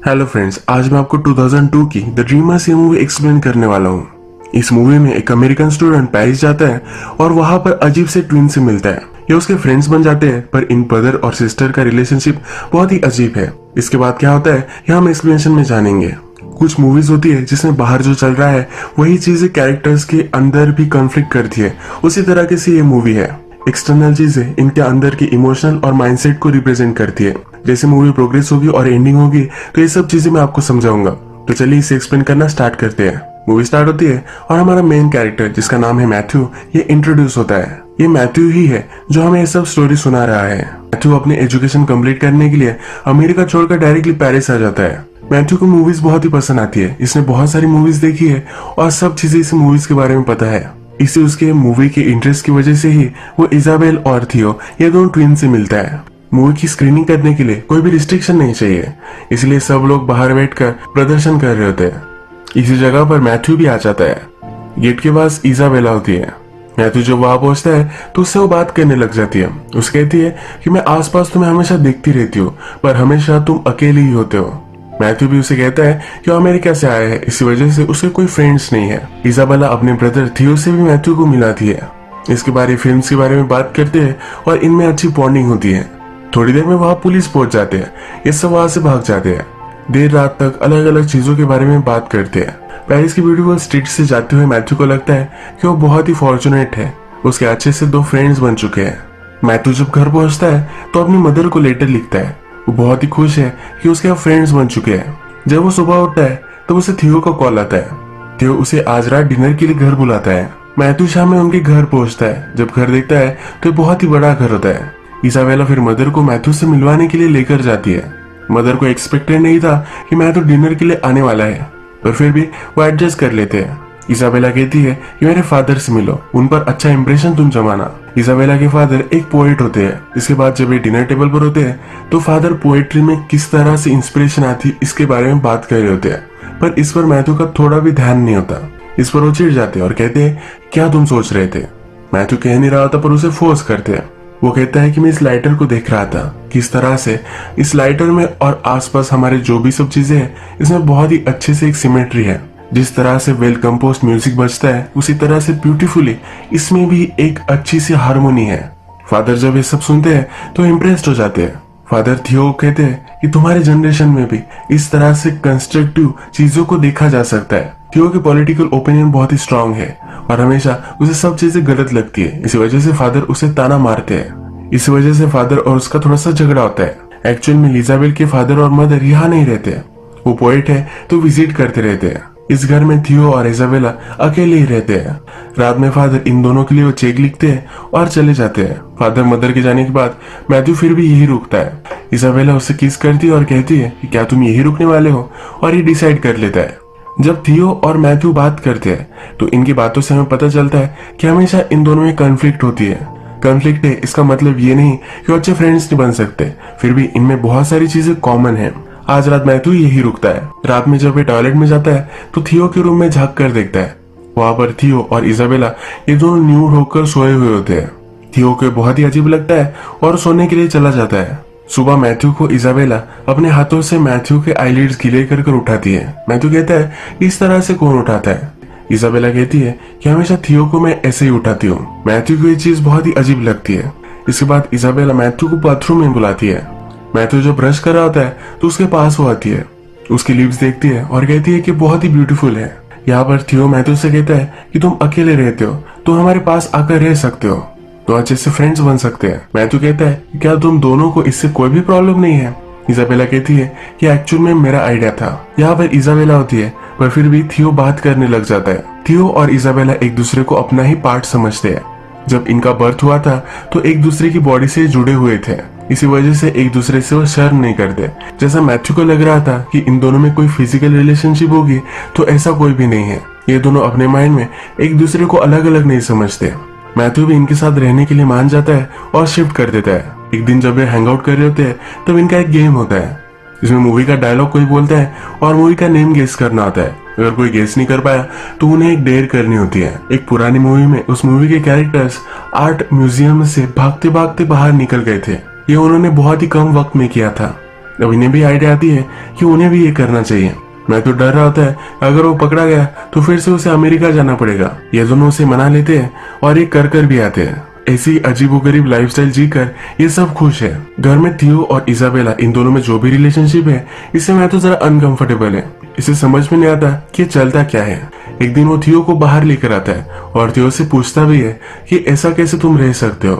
Hello friends, आज मैं आपको 2002 की द ड्रीमर्स ये मूवी एक्सप्लेन करने वाला हूँ। इस मूवी में एक अमेरिकन स्टूडेंट पेरिस जाता है और वहां पर अजीब से ट्विन से मिलता है। ये उसके फ्रेंड्स बन जाते हैं, पर इन ब्रदर और सिस्टर का रिलेशनशिप बहुत ही अजीब है। इसके बाद क्या होता है ये हम एक्सप्लेनेशन में जानेंगे। कुछ मूवीज होती है जिसमें बाहर जो चल रहा है वही चीजें कैरेक्टर्स के अंदर भी कॉन्फ्लिक्ट करती है, उसी तरह की सी ये मूवी है। एक्सटर्नल चीजें इनके अंदर की इमोशनल और माइंडसेट को रिप्रेजेंट करती है। जैसे मूवी प्रोग्रेस होगी और एंडिंग होगी तो ये सब चीजें मैं आपको समझाऊंगा। तो चलिए इसे एक्सप्लेन करना स्टार्ट करते हैं। मूवी स्टार्ट होती है और हमारा मेन कैरेक्टर जिसका नाम है मैथ्यू, ये इंट्रोड्यूस होता है। ये मैथ्यू ही है जो हमें ये सब स्टोरी सुना रहा है। मैथ्यू अपने एजुकेशन कंप्लीट करने के लिए अमेरिका छोड़कर डायरेक्टली पेरिस आ जाता है। मैथ्यू को मूवीज बहुत ही पसंद आती है। इसने बहुत सारी मूवीज देखी है और सब चीजें इस मूवीज के बारे में पता है। इसे उसके मूवी के इंटरेस्ट की वजह से ही वो इजाबेल और थियो ये दोनों ट्विन से मिलता है। मूवी की स्क्रीनिंग करने के लिए कोई भी रिस्ट्रिक्शन नहीं चाहिए, इसलिए सब लोग बाहर बैठकर प्रदर्शन कर रहे होते हैं। इसी जगह पर मैथ्यू भी आ जाता है। गेट के पास इजाबेला होती है। मैथ्यू जब वहां पहुंचता है तो उससे वो बात करने लग जाती है। उसे कहती है कि मैं आसपास तुम्हें हमेशा देखती रहती हूँ, पर हमेशा तुम अकेले ही होते हो। मैथ्यू भी उसे कहता है कि वो अमेरिका से आया है, इसी वजह से उसके कोई फ्रेंड्स नहीं है। इजाबेला अपने ब्रदर थियो से भी मैथ्यू को मिलाती है। इसके बारे फिल्म के बारे में बात करते हैं और इनमें अच्छी बॉन्डिंग होती है। थोड़ी देर में वहां पुलिस पहुंच जाते हैं। ये सब वहां से भाग जाते हैं। देर रात तक अलग अलग चीजों के बारे में बात करते हैं। पेरिस की ब्यूटीफुल स्ट्रीट से जाते हुए मैथ्यू को लगता है कि वो बहुत ही फॉर्चुनेट है। उसके अच्छे से 2 फ्रेंड्स बन चुके हैं। मैथ्यू जब घर पहुंचता है तो अपनी मदर को लेटर लिखता है। वो बहुत ही खुश है कि उसके फ्रेंड्स बन चुके हैं। जब वो सुबह उठता है तो उसे थियो का कॉल आता है। थियो उसे आज रात डिनर के लिए घर बुलाता है। मैथ्यू शाम में उनके घर पहुंचता है। जब घर देखता है तो बहुत ही बड़ा घर होता है। इजाबेला फिर मदर को मैथ्यू से मिलवाने के लिए लेकर जाती है। मदर को एक्सपेक्टेड नहीं था कि मैथ्यू डिनर के लिए आने वाला है, पर फिर भी वो एडजस्ट कर लेते हैं। इजाबेला कहती है कि मेरे फादर से मिलो, उन पर अच्छा इंप्रेशन तुम जमाना। इजाबेला के फादर एक पोएट होते हैं। इसके बाद जब ये डिनर टेबल पर होते हैं तो फादर पोएट्री में किस तरह से इंस्पिरेशन आती इसके बारे में बात कर रहे होते हैं, पर इस पर मैथ्यू का थोड़ा भी ध्यान नहीं होता। इस पर वो चिढ़ जाते हैं और कहते हैं क्या तुम सोच रहे थे। मैथ्यू कह नहीं रहा होता पर उसे फोर्स करते हैं। वो कहता है कि मैं इस लाइटर को देख रहा था, किस तरह से इस लाइटर में और आसपास हमारे जो भी सब चीजें हैं इसमें बहुत ही अच्छे से एक सिमेट्री है। जिस तरह से वेल कंपोज्ड म्यूजिक बजता है उसी तरह से ब्यूटीफुली इसमें भी एक अच्छी सी हारमोनी है। फादर जब ये सब सुनते हैं तो इम्प्रेस्ड हो जाते हैं। फादर थियो कहते हैं कि तुम्हारे जनरेशन में भी इस तरह से कंस्ट्रक्टिव चीजों को देखा जा सकता है। थियो की पॉलिटिकल ओपिनियन बहुत ही स्ट्रांग है और हमेशा उसे सब चीजें गलत लगती है। इसी वजह से फादर उसे ताना मारते हैं। इस वजह से फादर और उसका थोड़ा सा झगड़ा होता है। एक्चुअल में इजाबेल के फादर और मदर यहाँ नहीं रहते। वो पोएट है तो विजिट करते रहते हैं। इस घर में थियो और इजाबेला अकेले ही रहते हैं। रात में फादर इन दोनों के लिए वो चेक लिखते हैं और चले जाते हैं। फादर मदर के जाने के बाद मैथ्यू फिर भी यही रुकता है। इजाबेला उससे किस करती है और कहती है कि क्या तुम यही रुकने वाले हो, और ये डिसाइड कर लेता है। जब थियो और मैथ्यू बात करते हैं तो इनकी बातों से हमें पता चलता है कि हमेशा इन दोनों में कॉन्फ्लिक्ट होती है। कॉन्फ्लिक्ट है इसका मतलब ये नहीं कि वो अच्छे फ्रेंड्स नहीं बन सकते, फिर भी इनमें बहुत सारी चीजें कॉमन है। आज रात मैथ्यू यही रुकता है। रात में जब ये टॉयलेट में जाता है तो थियो के रूम में झांक कर देखता है। वहां पर थियो और इजाबेला ये दोनों न्यूड होकर सोए हुए होते हैं। थियो को बहुत ही अजीब लगता है और सोने के लिए चला जाता है। सुबह मैथ्यू को इजाबेला अपने हाथों से मैथ्यू के आईलिड्स गीले कर उठाती है। मैथ्यू कहता है इस तरह से कौन उठाता है। इजाबेला कहती है कि हमेशा थियो को मैं ऐसे ही उठाती हूँ। मैथ्यू को ये चीज बहुत ही अजीब लगती है। इसके बाद इजाबेला मैथ्यू को बाथरूम में बुलाती है। मैथ्यू जब ब्रश कर रहा होता है तो उसके पास वो आती है। उसकी लिप्स देखती है और कहती है कि बहुत ही ब्यूटीफुल है। यहाँ पर थियो मैथ्यू से कहता है कि तुम अकेले रहते हो, तुम हमारे पास आकर रह सकते हो, तो अच्छे से फ्रेंड्स बन सकते हैं। मैथ्यू कहता है क्या तुम दोनों को इससे कोई भी प्रॉब्लम नहीं है। इजाबेला कहती है कि एक्चुअल में मेरा आइडिया था। यहाँ पर इजाबेला होती है पर फिर भी थियो बात करने लग जाता है। थियो और इजाबेला एक दूसरे को अपना ही पार्ट समझते हैं। जब इनका बर्थ हुआ था तो एक दूसरे की बॉडी से जुड़े हुए थे, इसी वजह से एक दूसरे से वो शर्म नहीं करते। जैसा मैथ्यू को लग रहा था कि इन दोनों में कोई फिजिकल रिलेशनशिप होगी, तो ऐसा कोई भी नहीं है। ये दोनों अपने माइंड में एक दूसरे को अलग अलग नहीं समझते। मैथ्यू भी इनके साथ रहने के लिए मान जाता है और शिफ्ट कर देता है। एक दिन जब ये हैंग आउट कर रहे होते हैं तब इनका एक गेम होता है। इसमें मूवी का डायलॉग कोई बोलता है और मूवी का नेम गेस करना होता है। अगर कोई गेस नहीं कर पाया तो उन्हें एक डेयर करनी होती है। एक पुरानी मूवी में उस मूवी के कैरेक्टर्स आर्ट म्यूजियम से भागते भागते बाहर निकल गए थे। ये उन्होंने बहुत ही कम वक्त में किया था। अब इन्हें भी आइडिया आती है कि उन्हें भी ये करना चाहिए। मैथ्यू डर रहा होता है अगर वो पकड़ा गया तो फिर से उसे अमेरिका जाना पड़ेगा। ये दोनों उसे मना लेते हैं और ये कर भी आते हैं। ऐसी अजीबोगरीब लाइफस्टाइल जीकर ये सब खुश है। घर में थियो और इजाबेला, इन दोनों में जो भी रिलेशनशिप है, इससे मैथ्यू जरा अनकंफर्टेबल है। इसे समझ में नहीं आता कि ये चलता क्या है। एक दिन वो थियो को बाहर लेकर आता है और थियो से पूछता भी है कि ऐसा कैसे तुम रह सकते हो।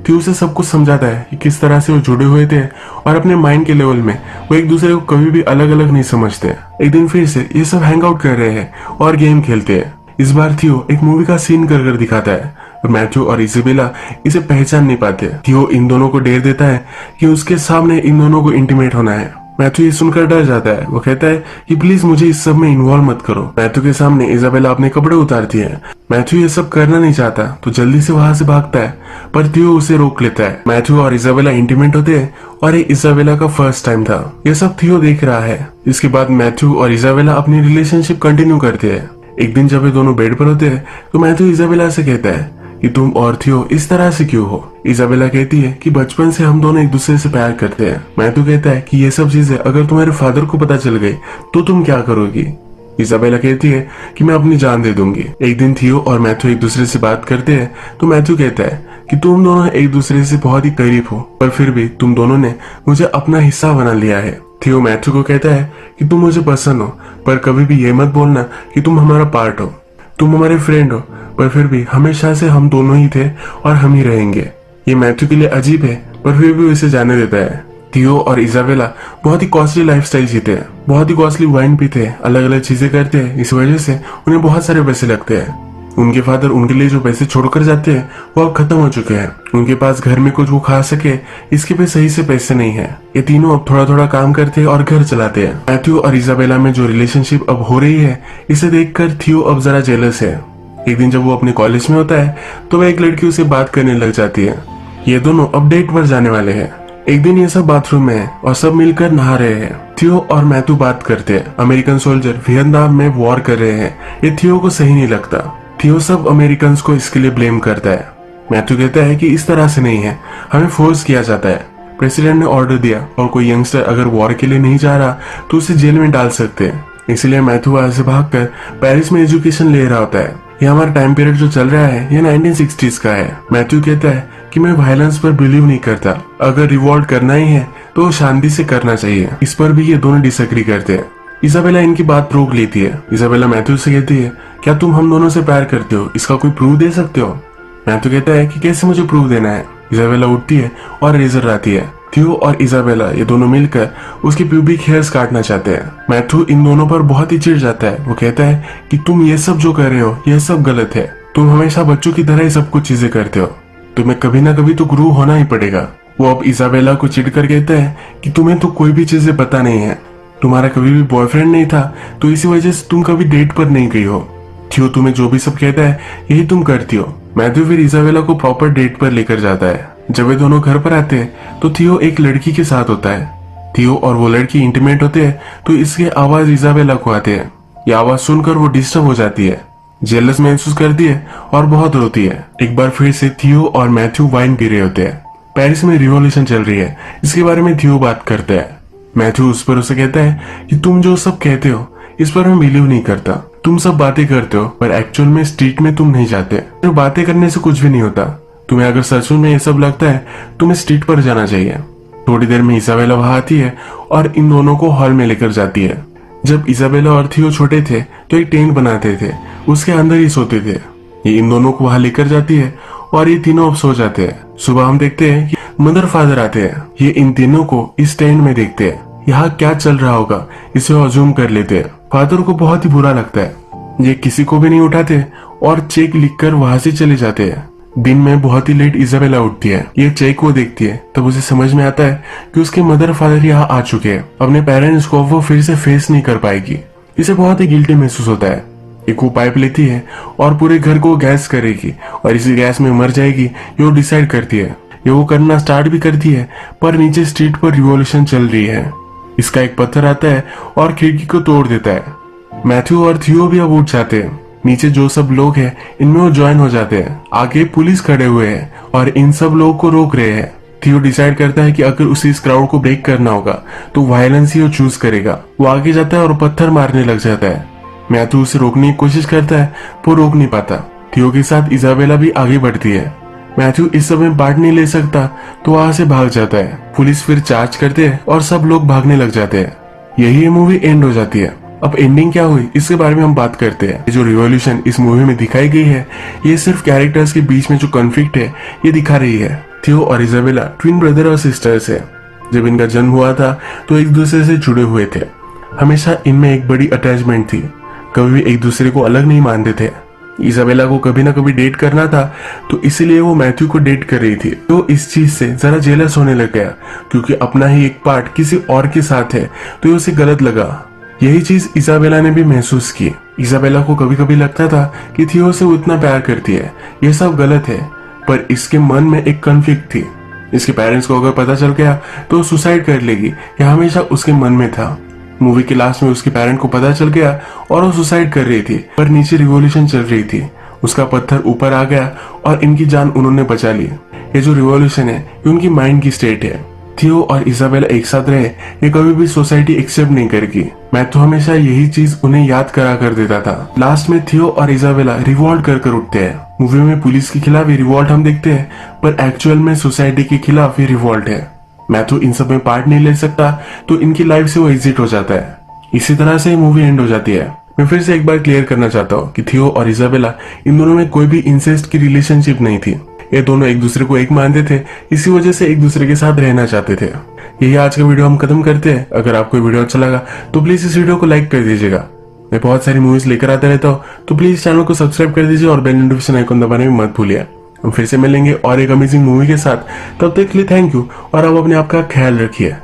थियो से सब कुछ समझाता है कि किस तरह से वो जुड़े हुए थे और अपने माइंड के लेवल में वो एक दूसरे को कभी भी अलग अलग नहीं समझते। एक दिन फिर से ये सब हैंग आउट कर रहे हैं और गेम खेलते हैं। इस बार थियो एक मूवी का सीन कर दिखाता है। मैथ्यू और इजाबेला इसे पहचान नहीं पाते। थियो इन दोनों को डेर देता है कि उसके सामने इन दोनों को इंटीमेट होना है। मैथ्यू ये सुनकर डर जाता है। वो कहता है कि प्लीज मुझे इस सब में इन्वॉल्व मत करो। मैथ्यू के सामने इजाबेला अपने कपड़े उतारती है। मैथ्यू ये सब करना नहीं चाहता तो जल्दी से वहां से भागता है, पर थियो उसे रोक लेता है। मैथ्यू और इजाबेला इंटीमेट होते हैं और ये इजाबेला का फर्स्ट टाइम था। ये सब थियो देख रहा है। इसके बाद मैथ्यू और इजाबेला अपनी रिलेशनशिप कंटिन्यू करते हैं। एक दिन जब ये दोनों बेड पर होते हैं तो मैथ्यू इजाबेला से कहता है कि तुम और थियो इस तरह से क्यों हो। इजाबेला कहती है कि बचपन से हम दोनों एक दूसरे से प्यार करते हैं। मैथ्यू कहता है कि ये सब चीजें अगर तुम्हारे फादर को पता चल गई तो तुम क्या करोगी। इजाबेला कहती है कि मैं अपनी जान दे दूंगी। एक दिन थियो और मैथ्यू एक दूसरे से बात करते हैं तो मैथ्यू कहता है कि तुम दोनों एक दूसरे से बहुत ही करीब हो, पर फिर भी तुम दोनों ने मुझे अपना हिस्सा बना लिया है। थियो मैथ्यू को कहता है कि तुम मुझे पसंद हो, पर कभी भी ये मत बोलना कि तुम हमारा पार्ट हो। तुम हमारे फ्रेंड हो, पर फिर भी हमेशा से हम दोनों ही थे और हम ही रहेंगे। ये मैथ्यू के लिए अजीब है, पर फिर भी उसे जाने देता है। थियो और इजाबेला बहुत ही कॉस्टली लाइफस्टाइल जीते हैं, बहुत ही कॉस्टली वाइन पीते हैं, अलग अलग चीजें करते हैं। इस वजह से उन्हें बहुत सारे पैसे लगते हैं। उनके फादर उनके लिए जो पैसे छोड़कर जाते हैं वो अब खत्म हो चुके हैं। उनके पास घर में कुछ वो खा सके इसके भी सही से पैसे नहीं है। ये तीनों अब थोड़ा थोड़ा काम करते हैं और घर चलाते हैं। मैथ्यू और इजाबेला में जो रिलेशनशिप अब हो रही है, इसे देखकर थियो अब जरा जेलस है। एक दिन जब वो अपने कॉलेज में होता है तो वह एक लड़की उसे बात करने लग जाती है। ये दोनों अब डेट पर जाने वाले हैं। एक दिन ये सब बाथरूम में है और सब मिलकर नहा रहे हैं। थियो और मैथ्यू बात करते हैं। अमेरिकन सोल्जर वियतनाम में वॉर कर रहे हैं। ये थियो को सही नहीं लगता। थियो सब अमेरिकन को इसके लिए ब्लेम करता है। मैथ्यू कहता है कि इस तरह से नहीं है, हमें फोर्स किया जाता है। प्रेसिडेंट ने ऑर्डर दिया और कोई यंगस्टर अगर वॉर के लिए नहीं जा रहा तो उसे जेल में डाल सकते हैं। इसलिए मैथ्यू वहां से भागकर पेरिस में एजुकेशन ले रहा होता है। ये हमारा टाइम पीरियड जो चल रहा है ये 1960s का है। मैथ्यू कहता है कि मैं वायलेंस पर बिलीव नहीं करता, अगर रिवॉल्ट करना ही है तो शांति से करना चाहिए। इस पर भी ये दोनों डिसएग्री करते हैं। इजाबेला इनकी बात रोक लेती है। इजाबेला मैथ्यू से कहती है क्या तुम हम दोनों से प्यार करते हो, इसका कोई प्रूफ दे सकते हो। मैथ्यू कहता है कि कैसे मुझे प्रूफ देना है। इजाबेला उठती है और रेजर लाती है। थियो और इजाबेला ये दोनों मिलकर उसके प्यूबिक हेयर्स काटना चाहते हैं। मैथ्यू इन दोनों पर बहुत ही चिढ़ जाता है। वो कहता है कि तुम ये सब जो कर रहे हो ये सब गलत है। तुम हमेशा बच्चों की तरह ही सब कुछ चीजें करते हो, तुम्हें कभी ना कभी तो गुरु होना ही पड़ेगा। वो अब इजाबेला को चिढ़कर कहता है कि तुम्हें तो कोई भी चीजें पता नहीं है, तुम्हारा कभी भी बॉयफ्रेंड नहीं था तो इसी वजह से तुम कभी डेट पर नहीं गई हो। थियो तुम्हें जो भी सब कहता है यही तुम करती हो। मैथ्यू फिर इजाबेला को प्रॉपर डेट पर लेकर जाता है। जब वे दोनों घर पर आते हैं तो थियो एक लड़की के साथ होता है। थियो और वो लड़की इंटीमेट होते हैं तो इसके आवाज इजाबेला को आते हैं। ये आवाज सुनकर वो डिस्टर्ब हो जाती है, जेलस महसूस करती है और बहुत रोती है। एक बार फिर से थियो और मैथ्यू वाइन पी रहे होते हैं। पेरिस में रिवॉल्यूशन चल रही है, इसके बारे में थियो बात करता है। मैथ्यू उस पर उसे कहता है कि तुम जो सब कहते हो इस पर मैं बिलीव नहीं करता। तुम सब बातें करते हो पर एक्चुअल में स्ट्रीट में तुम नहीं जाते। तो बातें करने से कुछ भी नहीं होता। तुम्हें अगर सच में ये सब लगता है तुम्हें स्ट्रीट पर जाना चाहिए। थोड़ी देर में इजाबेला वहां आती है और इन दोनों को हॉल में लेकर जाती है। जब इजाबेला और थियो छोटे थे तो एक टेंट बनाते थे, उसके अंदर ही सोते थे। ये इन दोनों को वहां लेकर जाती है और ये तीनों अब सो जाते हैं। सुबह हम देखते हैं कि मदर फादर आते हैं। ये इन तीनों को इस टेंट में देखते हैं। यहाँ क्या चल रहा होगा इसे अज्यूम कर लेते हैं। फादर को बहुत ही बुरा लगता है। ये किसी को भी नहीं उठाते और चेक लिखकर वहां से चले जाते हैं। दिन में बहुत ही लेट इजाबेला उठती है। ये चेक को देखती है तब उसे समझ में आता है कि उसके मदर फादर यहाँ आ चुके हैं। अपने पेरेंट्स को वो फिर से फेस नहीं कर पाएगी। इसे बहुत ही गिल्टी महसूस होता है। एक वो पाइप लेती है और पूरे घर को गैस करेगी और इसी गैस में मर जाएगी ये वो डिसाइड करती है। ये वो करना स्टार्ट भी करती है पर नीचे स्ट्रीट पर रिवॉल्यूशन चल रही है। इसका एक पत्थर आता है और खिड़की को तोड़ देता है। मैथ्यू और थियो भी अब उठ जाते हैं। नीचे जो सब लोग हैं इनमें वो ज्वाइन हो जाते हैं। आगे पुलिस खड़े हुए हैं और इन सब लोगों को रोक रहे हैं। थियो डिसाइड करता है कि अगर उसे इस क्राउड को ब्रेक करना होगा तो वायलेंस ही वो चूज करेगा। वो आगे जाता है और पत्थर मारने लग जाता है। मैथ्यू उसे रोकने की कोशिश करता है, वो रोक नहीं पाता। थियो के साथ इजाबेला भी आगे बढ़ती है। मैथ्यू इस सब में पार्ट नहीं ले सकता तो वहां से भाग जाता है। पुलिस फिर चार्ज करते हैं और सब लोग भागने लग जाते हैं। यही ये मूवी एंड हो जाती है। अब एंडिंग क्या हुई इसके बारे में हम बात करते हैं। जो रिवॉल्यूशन इस मूवी में दिखाई गई है ये सिर्फ कैरेक्टर्स के बीच में जो कॉन्फ्लिक्ट है ये दिखा रही है। थियो और इजाबेला ट्विन ब्रदर और सिस्टर्स है। जब इनका जन्म हुआ था तो एक दूसरे से जुड़े हुए थे। हमेशा इनमें एक बड़ी अटैचमेंट थी, कभी भी एक दूसरे को अलग नहीं मानते थे। इजाबेला को कभी ना कभी डेट करना था तो इसलिए वो मैथ्यू को डेट कर रही थी। तो इस चीज से जरा जेलस होने लग गया क्योंकि अपना ही एक पार्ट किसी और के साथ है तो ये उसे गलत लगा। यही चीज इजाबेला ने भी महसूस की। इजाबेला को कभी कभी लगता था कि थियो से वो इतना प्यार करती है, ये सब गलत है, पर इसके मन में एक कॉन्फ्लिक्ट थी। इसके पेरेंट्स को अगर पता चल गया तो सुसाइड कर लेगी, यह हमेशा उसके मन में था। मूवी के लास्ट में उसके पेरेंट को पता चल गया और वो सुसाइड कर रही थी, पर नीचे रिवॉल्यूशन चल रही थी। उसका पत्थर ऊपर आ गया और इनकी जान उन्होंने बचा ली। ये जो रिवॉल्यूशन है ये उनकी माइंड की स्टेट है। थियो और इजाबेला एक साथ रहे ये कभी भी सोसाइटी एक्सेप्ट नहीं करेगी। मैं तो हमेशा यही चीज उन्हें याद करा कर देता था। लास्ट में थियो और इजाबेला रिवॉल्ट कर उठते हैं। मूवी में पुलिस के खिलाफ ही रिवॉल्ट हम देखते हैं, पर एक्चुअल में सोसाइटी के खिलाफ ही रिवॉल्ट है। मैथ्यू इन सब में पार्ट नहीं ले सकता तो इनकी लाइफ से वो एग्जिट हो जाता है। इसी तरह से मूवी एंड हो जाती है। मैं फिर से एक बार क्लियर करना चाहता हूँ कि थियो और इजाबेला इन दोनों में कोई भी इंसेस्ट की रिलेशनशिप नहीं थी। ये दोनों एक दूसरे को एक मानते थे, इसी वजह से एक दूसरे के साथ रहना चाहते थे। यही आज का वीडियो हम खत्म करते हैं। अगर आपको वीडियो अच्छा लगा तो प्लीज इस वीडियो को लाइक कर दीजिएगा। मैं बहुत सारी मूवीज लेकर आता रहता हूँ तो प्लीज चैनल को सब्सक्राइब कर दीजिए और बेल नोटिफिकेशन आइकन दबाने में मत भूलिए। हम फिर से मिलेंगे और एक अमेजिंग मूवी के साथ। तब तक के लिए थैंक यू और आप अपने आप का ख्याल रखिए।